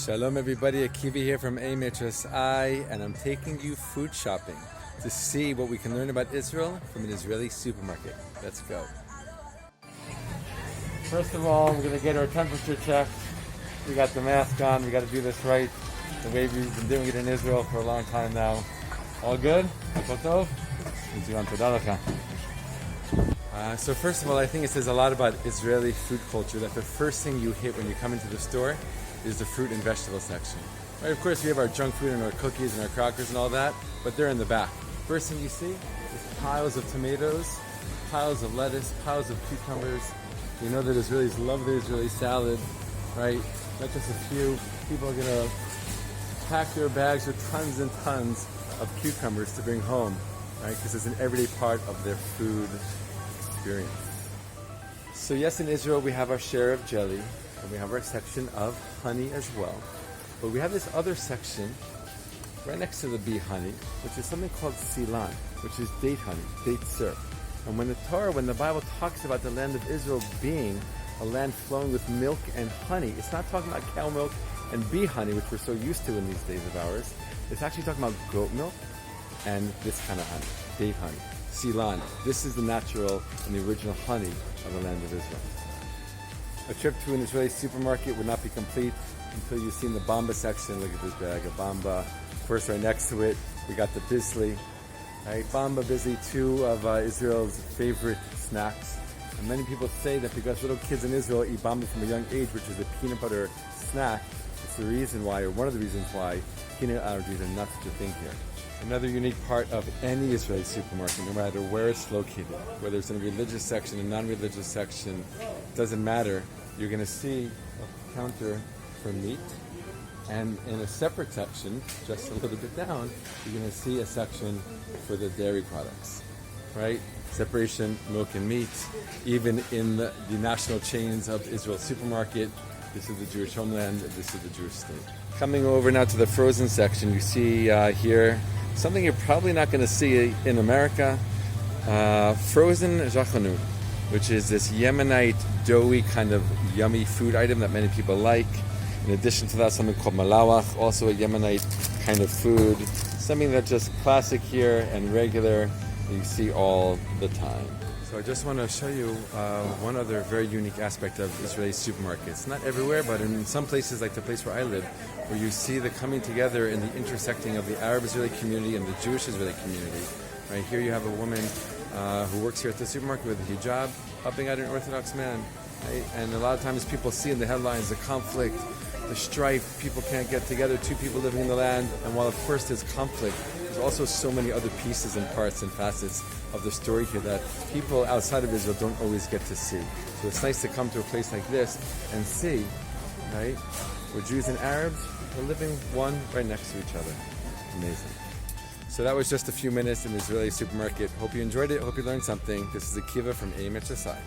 Shalom everybody, Akiva here from HSI, and I'm taking you food shopping to see what we can learn about Israel from an Israeli supermarket. Let's go. First of all, we're going to get our temperature checked. We got the mask on, we got to do this right, the way we've been doing it in Israel for a long time now. All good? So first of all, I think it says a lot about Israeli food culture that the first thing you hit when you come into the store is the fruit and vegetable section. Right, of course, we have our junk food and our cookies and our crackers and all that, but they're in the back. First thing you see is piles of tomatoes, piles of lettuce, piles of cucumbers. You know that Israelis love their Israeli salad, right? Not just a few. People are going to pack their bags with tons and tons of cucumbers to bring home, right? Because it's an everyday part of their food experience. So yes, in Israel we have our share of jelly, and we have our section of honey as well. But we have this other section right next to the bee honey, which is something called silan, which is date honey, date syrup. And when the Bible talks about the land of Israel being a land flowing with milk and honey, it's not talking about cow milk and bee honey, which we're so used to in these days of ours. It's actually talking about goat milk and this kind of honey, date honey, silan. This is the natural and the original honey of the land of Israel. A trip to an Israeli supermarket would not be complete until you've seen the bamba section. Look at this bag of bamba. Of course, right next to it, we got the bisli. Right? Bamba, bisli, two of Israel's favorite snacks. And many people say that because little kids in Israel eat bamba from a young age, which is a peanut butter snack, it's the reason why, or one of the reasons why, peanut allergies are not such a thing here. Another unique part of any Israeli supermarket, no matter where it's located, whether it's in a religious section, a non-religious section, doesn't matter. You're going to see a counter for meat, and in a separate section, just a little bit down, you're going to see a section for the dairy products, right? Separation, milk and meat. Even in the national chains of Israel supermarket, this is the Jewish homeland, this is the Jewish state. Coming over now to the frozen section, you see here something you're probably not going to see in America, frozen jachanu, which is this Yemenite doughy kind of yummy food item that many people like. In addition to that, something called malawach, also a Yemenite kind of food, something that's just classic here and regular, you see all the time. So I just want to show you one other very unique aspect of Israeli supermarkets. Not everywhere, but in some places, like the place where I live, where you see the coming together in the intersecting of the Arab Israeli community and the Jewish Israeli community. Right here you have a woman who works here at the supermarket with a hijab, helping out an Orthodox man. Right? And a lot of times people see in the headlines the conflict, the strife, people can't get together, two people living in the land. And while of course there's conflict, there's also so many other pieces and parts and facets of the story here that people outside of Israel don't always get to see. So it's nice to come to a place like this and see, right, where Jews and Arabs are living one right next to each other. Amazing. So that was just a few minutes in the Israeli supermarket. Hope you enjoyed it. Hope you learned something. This is Akiva from HSI.